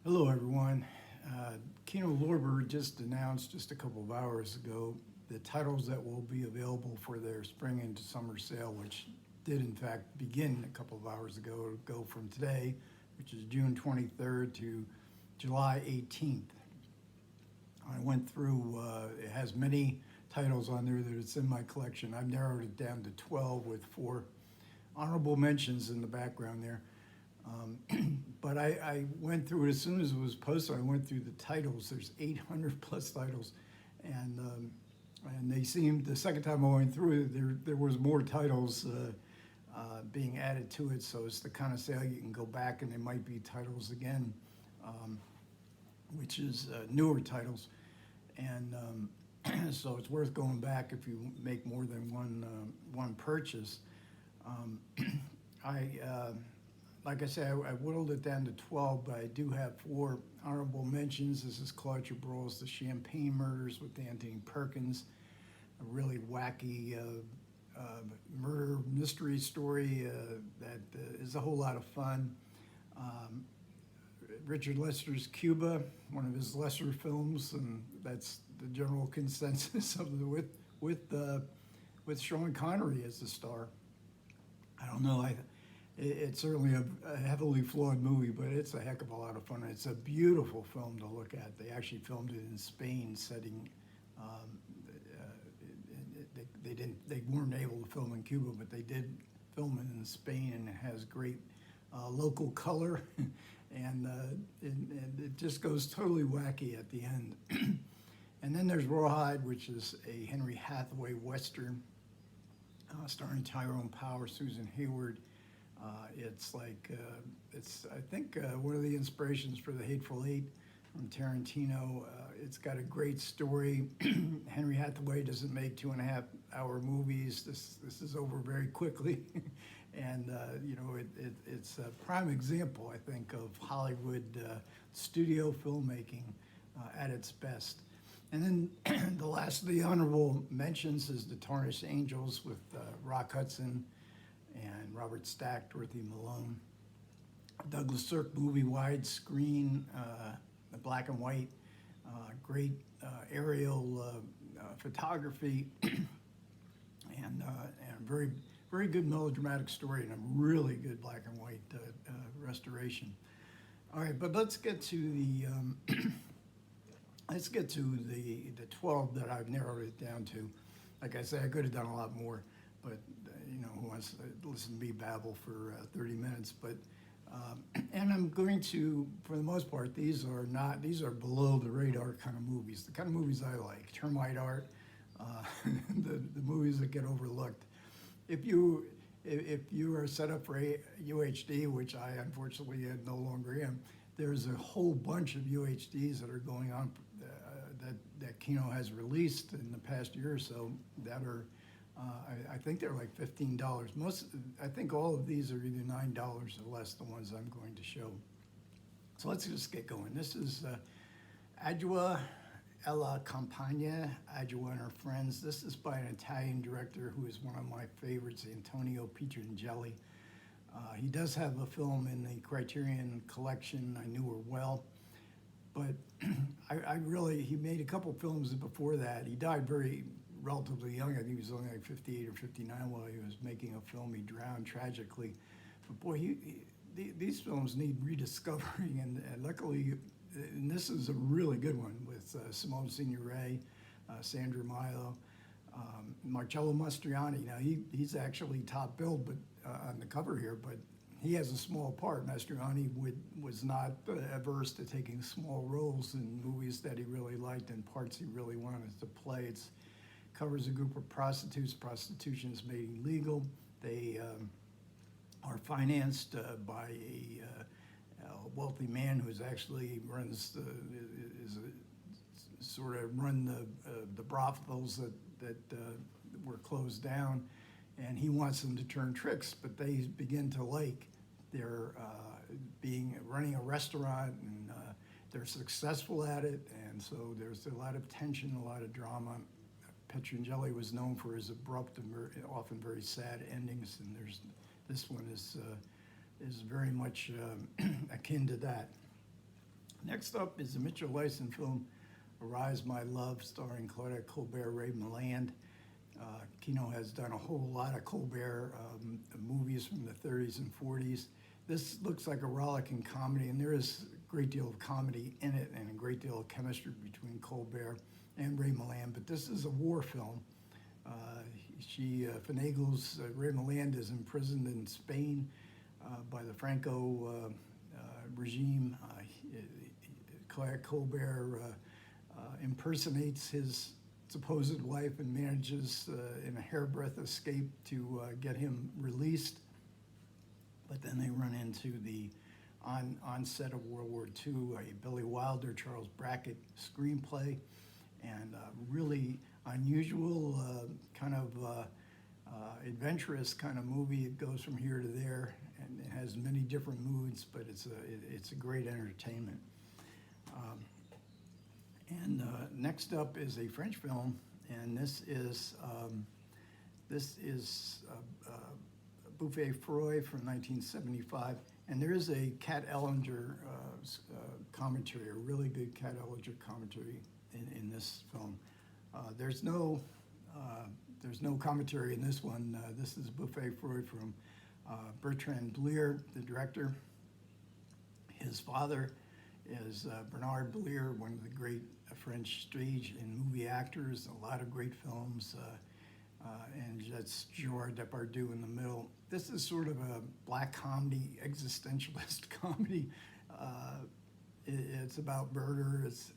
Hello, everyone. Kino just announced just a couple of hours ago the titles that will be available for their spring into summer sale, which did in fact begin a couple of hours ago. It'll go from today, which is June 23rd, to July 18th. I went through, it has many titles on there that it's in my collection. I've narrowed it down to 12 with 4 honorable mentions in the background there. But I went through it as soon as it was posted. I went through the titles. There's 800 plus titles, and they seemed, the second time I went through it, there was more titles being added to it. So it's the kind of sale you can go back and there might be titles again, which is newer titles, and so it's worth going back if you make more than one purchase. Like I said, I whittled it down to 12, but I do have 4 honorable mentions. This is Claude Chabrol's The Champagne Murders with Anthony Perkins, a really wacky murder mystery story that is a whole lot of fun. Richard Lester's Cuba, one of his lesser films, and that's the general consensus of with Sean Connery as the star. I don't know. It's certainly a heavily flawed movie, but it's a heck of a lot of fun. It's a beautiful film to look at. They actually filmed it in Spain, setting. They weren't able to film in Cuba, but they did film it in Spain, and it has great local color, and it just goes totally wacky at the end. And then there's Rawhide, which is a Henry Hathaway Western, starring Tyrone Power, Susan Hayward. It's like, I think, one of the inspirations for The Hateful Eight from Tarantino. It's got a great story. Henry Hathaway doesn't make 2.5-hour movies. This is over very quickly. And, it's a prime example, I think, of Hollywood studio filmmaking at its best. And then the last of the honorable mentions is The Tarnished Angels with Rock Hudson and Robert Stack, Dorothy Malone. Douglas Sirk movie, widescreen, black and white, great aerial photography, and very, very good melodramatic story, and a really good black and white restoration. All right, but let's get to the the 12 that I've narrowed it down to. Like I said, I could have done a lot more, but who wants to listen to me babble for 30 minutes? But and I'm going to, for the most part, these are below the radar kind of movies, the kind of movies I like, termite art, the movies that get overlooked. If you are set up for UHD, which I unfortunately no longer am, there's a whole bunch of UHDs that are going on that Kino has released in the past year or so that are. I think they're like $15. I think all of these are either $9 or less, the ones I'm going to show. So let's just get going. This is Agua e la Campagna, Agua and Her Friends. This is by an Italian director who is one of my favorites, Antonio Pietrangeli. He does have a film in the Criterion collection, I Knew Her Well, but he made a couple films before that. He died relatively young. I think he was only like 58 or 59 while he was making a film. He drowned tragically. But boy, these films need rediscovering, and luckily, and this is a really good one with Simone Signoret, Sandra Milo, Marcello Mastroianni. Now he's actually top billed, but on the cover here, but he has a small part. Mastroianni was not averse to taking small roles in movies that he really liked and parts he really wanted to play. It covers a group of prostitutes. Prostitution is made illegal. They are financed by a wealthy man who's actually runs the brothels that were closed down, and he wants them to turn tricks, but they begin to like their running a restaurant, and they're successful at it, and so there's a lot of tension, a lot of drama. Pietrangeli was known for his abrupt and often very sad endings, and this one is very much akin to that. Next up is the Mitchell Leisen film, Arise My Love, starring Claudette Colbert, Ray Milland. Kino has done a whole lot of Colbert movies from the 30s and 40s. This looks like a rollicking comedy, and there is a great deal of comedy in it and a great deal of chemistry between Colbert and Ray Milland, but this is a war film. She finagles, Ray Milland is imprisoned in Spain by the Franco regime. Claire Colbert impersonates his supposed wife and manages in a hairbreadth escape to get him released. But then they run into the onset of World War II, a Billy Wilder, Charles Brackett screenplay, and really unusual, kind of adventurous kind of movie. It goes from here to there, and it has many different moods, but it's a great entertainment. Next up is a French film, and this is Buffet Freud from 1975, and there is a Kat Ellinger commentary, a really good Kat Ellinger commentary in this film. There's no commentary in this one. This is Buffet Freud from Bertrand Blier, the director. His father is Bernard Blier, one of the great French stage and movie actors, a lot of great films, and that's Gerard Depardieu in the middle. This is sort of a black comedy, existentialist comedy. It's about murder. It's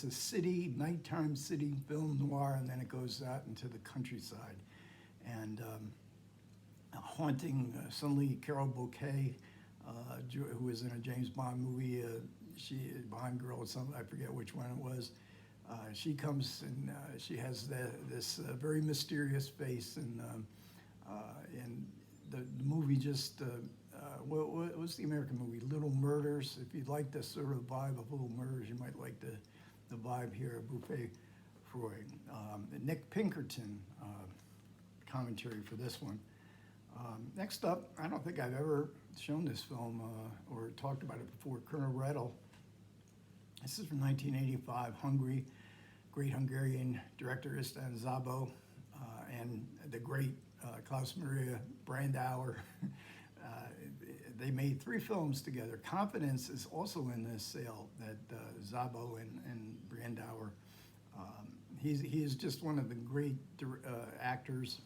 a city, nighttime city film noir, and then it goes out into the countryside. And haunting, suddenly Carol Bouquet, who was in a James Bond movie, Bond girl or something, I forget which one it was. She comes and she has this very mysterious face, and the movie just, what was the American movie? Little Murders. If you like the sort of vibe of Little Murders, you might like the vibe here of Buffet Freud. Nick Pinkerton commentary for this one. Next up, I don't think I've ever shown this film or talked about it before, Colonel Riddle. This is from 1985, Hungary. Great Hungarian director István Szabó and the great Klaus Maria Brandauer. They made 3 films together. Confidence is also in this sale, that Szabó and Brandauer. He is just one of the great actors.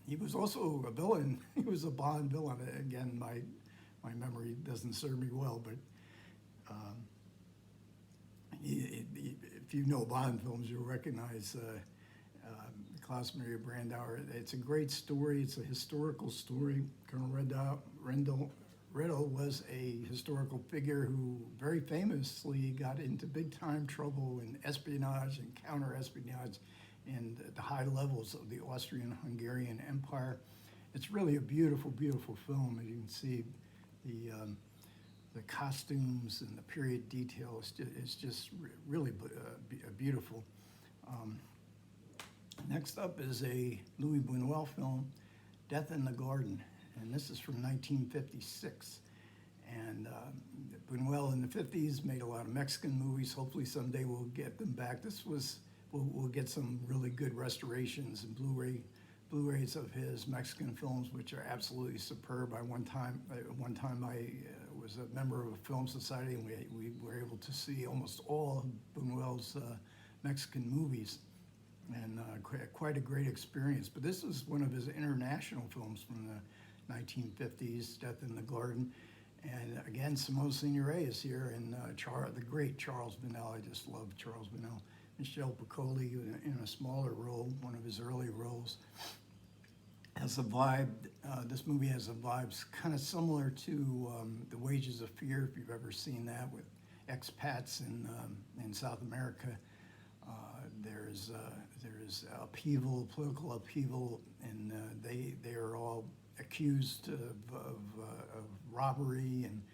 He was also a villain. He was a Bond villain. Again, my memory doesn't serve me well, but if you know Bond films, you'll recognize Klaus Maria Brandauer. It's a great story. It's a historical story. Colonel Riddle was a historical figure who very famously got into big-time trouble in espionage and counter-espionage and at the high levels of the Austrian-Hungarian Empire. It's really a beautiful, beautiful film. As you can see, the costumes and the period detail is just really beautiful. Next up is a Louis Buñuel film, Death in the Garden, and this is from 1956. And Buñuel in the 50s made a lot of Mexican movies. Hopefully someday we'll get them back. We'll get some really good restorations and Blu-rays of his Mexican films, which are absolutely superb. One time I was a member of a film society, and we were able to see almost all of Buñuel's Mexican movies, and quite a great experience. But this was one of his international films from the 1950s, Death in the Garden. And again, Simone Signoret is here, and the great Charles Buñuel. I just love Charles Buñuel. Michel Piccoli in a smaller role, one of his early roles. Has a vibe, this movie has a vibe kind of similar to The Wages of Fear, if you've ever seen that, with expats in South America. There's upheaval, political upheaval, and they are all accused of robbery and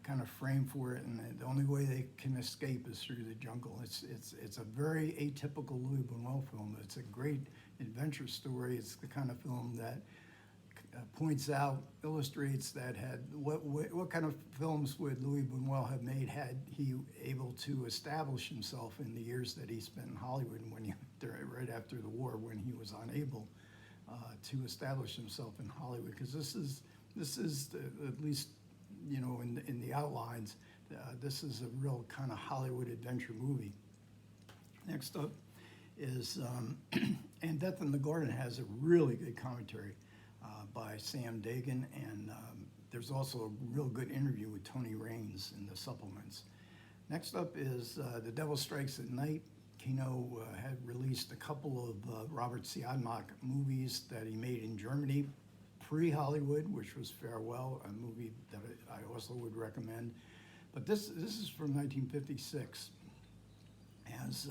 kind of framed for it, and the only way they can escape is through the jungle. It's a very atypical Louis Buñuel film. It's a great adventure story. It's the kind of film that points out, illustrates that had what kind of films would Louis Buñuel have made had he able to establish himself in the years that he spent in Hollywood when right after the war, when he was unable to establish himself in Hollywood, because this is at least, you know, in the outlines, this is a real kind of Hollywood adventure movie. Next up is And Death in the Garden has a really good commentary by Sam Dagan, and there's also a real good interview with Tony Raines in the supplements. Next up is The Devil Strikes at Night. Kino had released a couple of Robert Siodmak movies that he made in Germany pre-Hollywood, which was Farewell, a movie that I also would recommend. But this is from 1956. As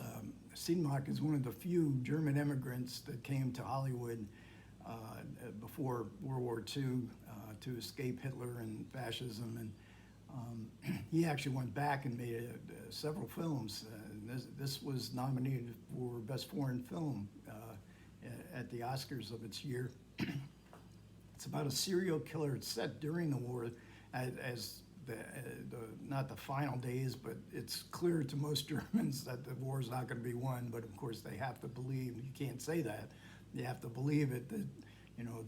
Siodmak is one of the few German immigrants that came to Hollywood before World War II to escape Hitler and fascism, and he actually went back and made several films. This was nominated for Best Foreign Film at the Oscars of its year. It's about a serial killer. It's set during the war, as not the final days, but it's clear to most Germans that the war is not going to be won. But of course, they have to believe. You can't say that. They have to believe it. That, you know,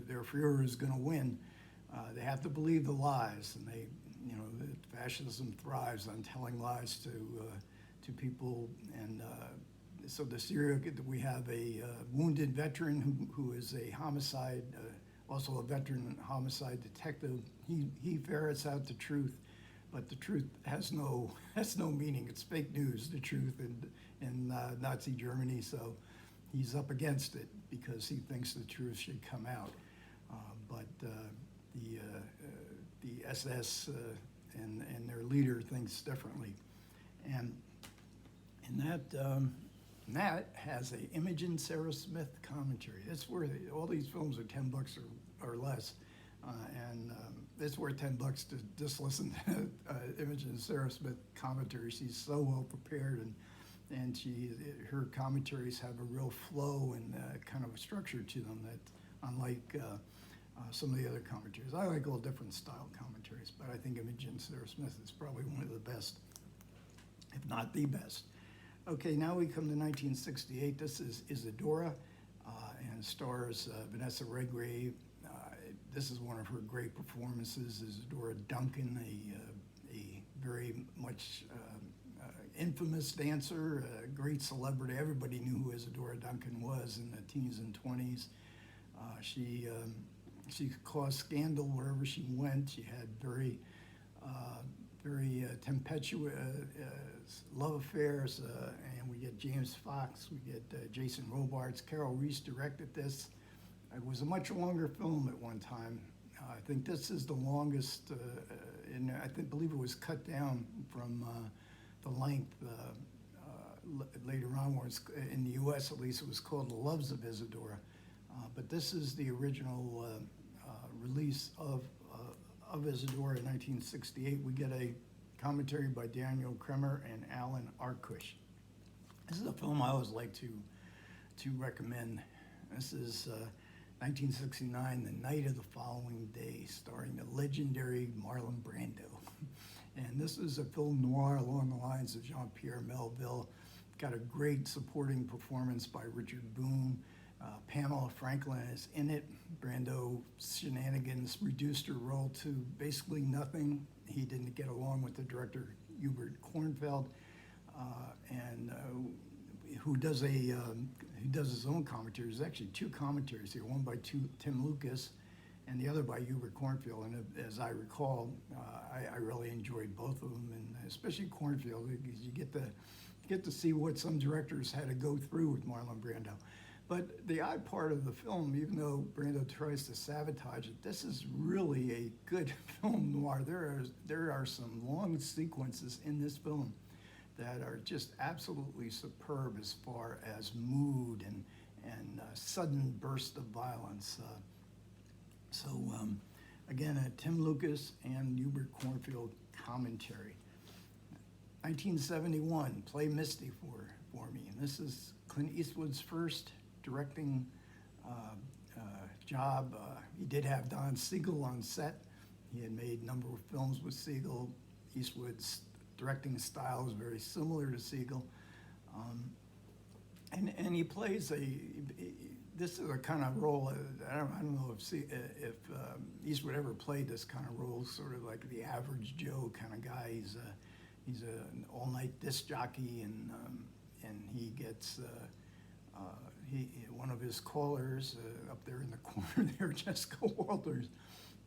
their Führer is going to win. They have to believe the lies, and they, you know, fascism thrives on telling lies to people. And so the serial, we have a wounded veteran who is a homicide. Also a veteran homicide detective. He ferrets out the truth, but the truth has no meaning. It's fake news, the truth in Nazi Germany. So he's up against it because he thinks the truth should come out. But the SS and their leader thinks differently. And that has a Imogen Sarah Smith commentary. That's where all these films are $10 or less, and it's worth $10 to just listen to Imogen Sarah Smith commentary. She's so well prepared, and her commentaries have a real flow and kind of a structure to them that, unlike some of the other commentaries. I like all different style commentaries, but I think Imogen Sarah Smith is probably one of the best, if not the best. Okay, now we come to 1968. This is Isadora, and stars Vanessa Redgrave. This is one of her great performances. Isadora Duncan, a very much infamous dancer, a great celebrity. Everybody knew who Isadora Duncan was in the teens and 20s. She caused scandal wherever she went. She had very tempestuous love affairs, and we get James Fox, we get Jason Robards. Carol Reese directed this. It was a much longer film at one time. I think this is the longest, and believe it was cut down from the length later on, where it's, in the U.S. at least, it was called The Loves of Isadora. But this is the original release of Isadora in 1968. We get a commentary by Daniel Kremer and Alan Arkush. This is a film I always like to recommend. This is 1969, The Night of the Following Day, starring the legendary Marlon Brando. And this is a film noir along the lines of Jean-Pierre Melville. Got a great supporting performance by Richard Boone. Pamela Franklin is in it. Brando's shenanigans reduced her role to basically nothing. He didn't get along with the director, Hubert Kornfeld, who does his own commentaries. There's actually two commentaries here, one by Tim Lucas and the other by Hubert Kornfeld. And as I recall, I really enjoyed both of them, and especially Kornfeld, because you get to see what some directors had to go through with Marlon Brando. But the odd part of the film, even though Brando tries to sabotage it, this is really a good film noir. There are some long sequences in this film that are just absolutely superb as far as mood and sudden burst of violence. Again, Tim Lucas and Hubert Kornfeld commentary. 1971, Play Misty for Me. And this is Clint Eastwood's first directing job. He did have Don Siegel on set. He had made a number of films with Siegel. Eastwood's directing style is very similar to Siegel. And he plays this is a kind of role, I don't know if Eastwood ever played this kind of role, sort of like the average Joe kind of guy. He's an all-night disc jockey, and he gets, one of his callers up there in the corner there, Jessica Walters,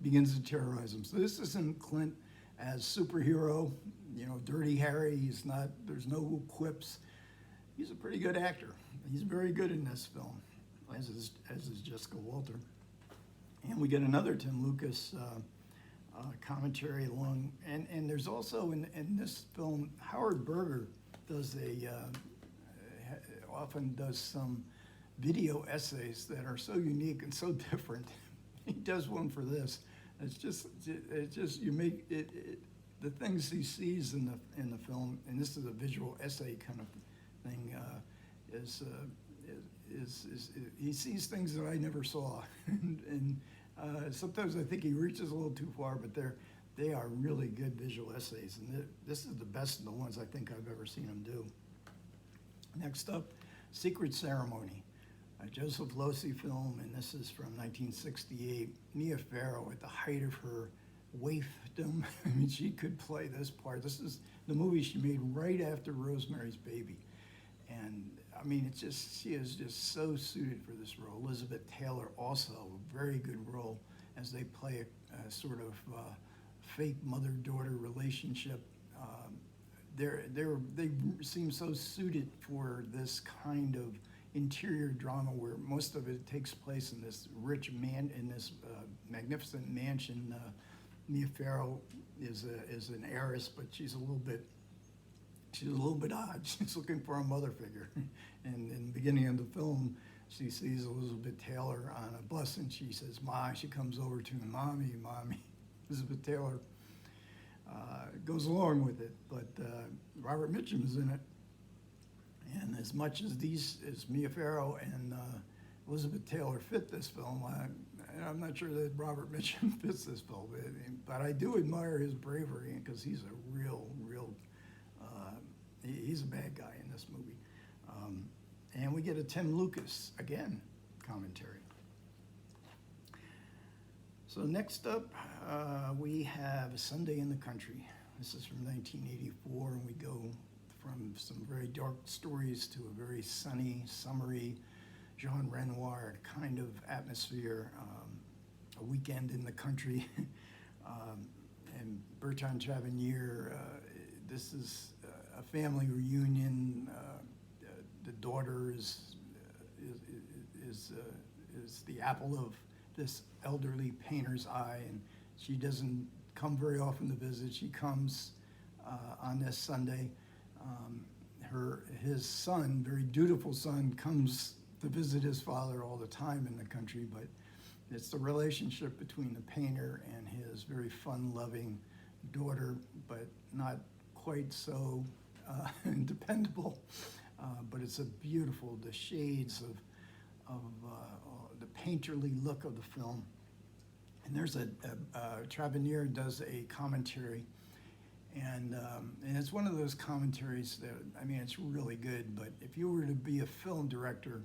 begins to terrorize him. So this isn't Clint as superhero, Dirty Harry. There's no quips. He's a pretty good actor. He's very good in this film, as is Jessica Walter. And we get another Tim Lucas commentary along, and there's also in this film, Howard Berger often does some video essays that are so unique and so different. He does one for this. It's just you make it the things he sees in the film, and this is a visual essay kind of thing, is he sees things that I never saw, and sometimes I think he reaches a little too far, but they are really good visual essays, and this is the best of the ones I think I've ever seen him do. Next up, Secret Ceremony, a Joseph Losey film, and this is from 1968. Mia Farrow at the height of her waifdom. I mean, she could play this part. This is the movie she made right after Rosemary's Baby. And I mean, she is just so suited for this role. Elizabeth Taylor also, a very good role as they play a sort of fake mother-daughter relationship. They seem so suited for this kind of interior drama where most of it takes place in this rich magnificent mansion. Mia Farrow is an heiress, but she's a little bit odd. She's looking for a mother figure. And in the beginning of the film, she sees Elizabeth Taylor on a bus, and she says, "Ma." She comes over to him, "Mommy, Mommy." Elizabeth Taylor goes along with it, but Robert Mitchum is in it. And as much as Mia Farrow and Elizabeth Taylor fit this film, I'm not sure that Robert Mitchum fits this film, but I do admire his bravery, because he's a real, he's a bad guy in this movie. And we get a Tim Lucas, again, commentary. So next up, we have A Sunday in the Country. This is from 1984, and we go from some very dark stories to a very sunny, summery, Jean Renoir kind of atmosphere, a weekend in the country. And Bertrand Tavernier, this is a family reunion. The daughter is the apple of this elderly painter's eye, and she doesn't come very often to visit. She comes on this Sunday. His son, very dutiful son, comes to visit his father all the time in the country, but it's the relationship between the painter and his very fun-loving daughter, but not quite so dependable. But it's a beautiful, the shades of the painterly look of the film. And there's Tavernier does a commentary, and it's one of those commentaries that, I mean, it's really good, but if you were to be a film director,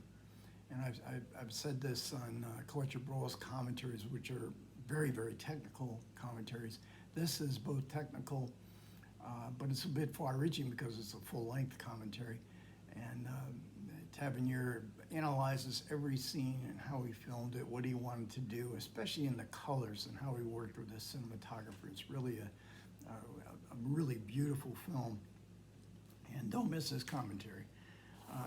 and I've said this on Collector Brawl's commentaries, which are very, very technical commentaries. This is both technical, but it's a bit far-reaching because it's a full-length commentary. And Tavernier analyzes every scene and how he filmed it, what he wanted to do, especially in the colors and how he worked with the cinematographer. It's really a really beautiful film, and don't miss his commentary.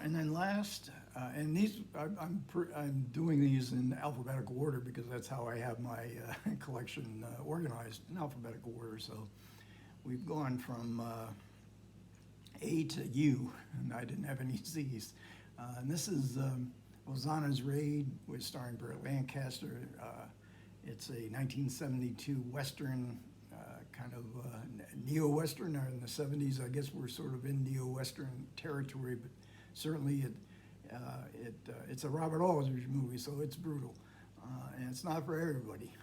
And then last, and these I'm doing these in alphabetical order because that's how I have my collection organized in alphabetical order. So we've gone from A to U, and I didn't have any Z's. And this is Hosanna's Raid, with starring Burt Lancaster. It's a 1972 Western, kind of neo-Western. In the 70s, I guess we're sort of in neo-Western territory, but certainly it's a Robert Aldrich movie, so it's brutal. and it's not for everybody.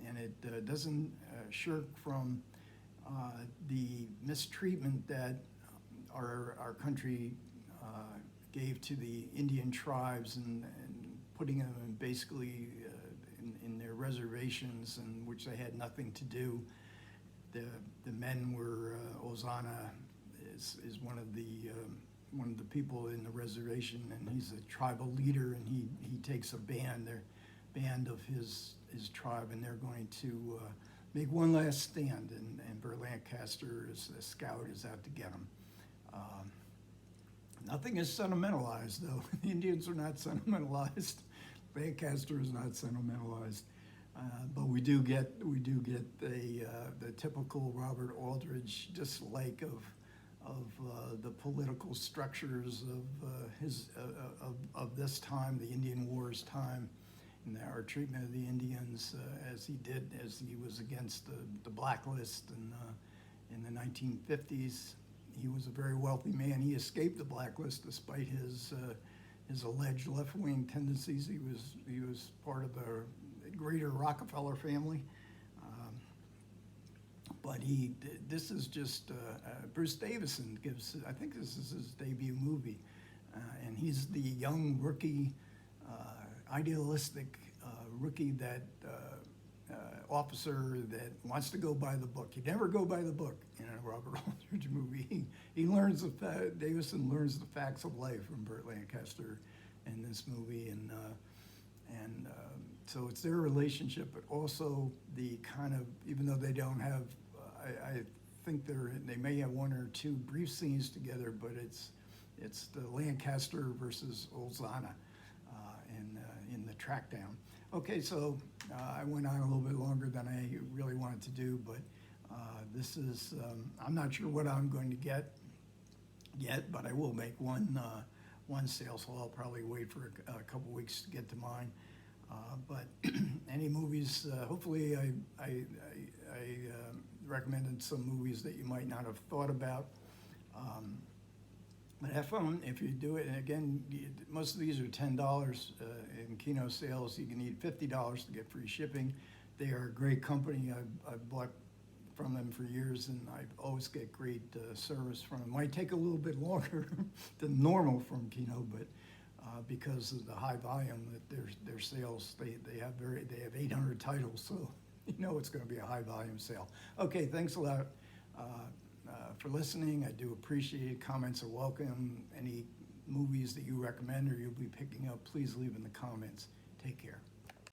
And it doesn't shirk from the mistreatment that our country gave to the Indian tribes and putting them in basically in their reservations, in which they had nothing to do. The men were Ozana is one of the people in the reservation, and he's a tribal leader, and he takes a band of his tribe, and they're going to make one last stand, and Burt Lancaster, as a scout, is out to get him. Nothing is sentimentalized, though. The Indians are not sentimentalized. Lancaster is not sentimentalized. But we do get the typical Robert Aldrich dislike of the political structures of this time, the Indian Wars time, and our treatment of the Indians as he was against the blacklist in the 1950s. He was a very wealthy man. He escaped the blacklist despite his alleged left-wing tendencies. He was part of the greater Rockefeller family. But this is just, Bruce Davison I think this is his debut movie. And he's the young rookie, idealistic rookie officer that wants to go by the book. You never go by the book in a Robert Aldrich movie. Davison learns the facts of life from Burt Lancaster in this movie, and so it's their relationship, but also the kind of, even though they don't have, I think they may have one or two brief scenes together, but it's the Lancaster versus Ozana in the track down. Okay, so I went on a little bit longer than I really wanted to do, but this is, I'm not sure what I'm going to get yet, but I will make one sale, so I'll probably wait for a couple weeks to get to mine. But any movies, hopefully I recommended some movies that you might not have thought about. But have fun if you do it. And again, most of these are $10 in Kino sales. You can need $50 to get free shipping. They are a great company. I've bought from them for years, and I always get great service from them. Might take a little bit longer than normal from Kino, but because of the high volume that their sales, they have 800 titles, so you know it's going to be a high volume sale. Okay, thanks a lot for listening. I do appreciate it. Comments are welcome. Any movies that you recommend or you'll be picking up, please leave in the comments. Take care.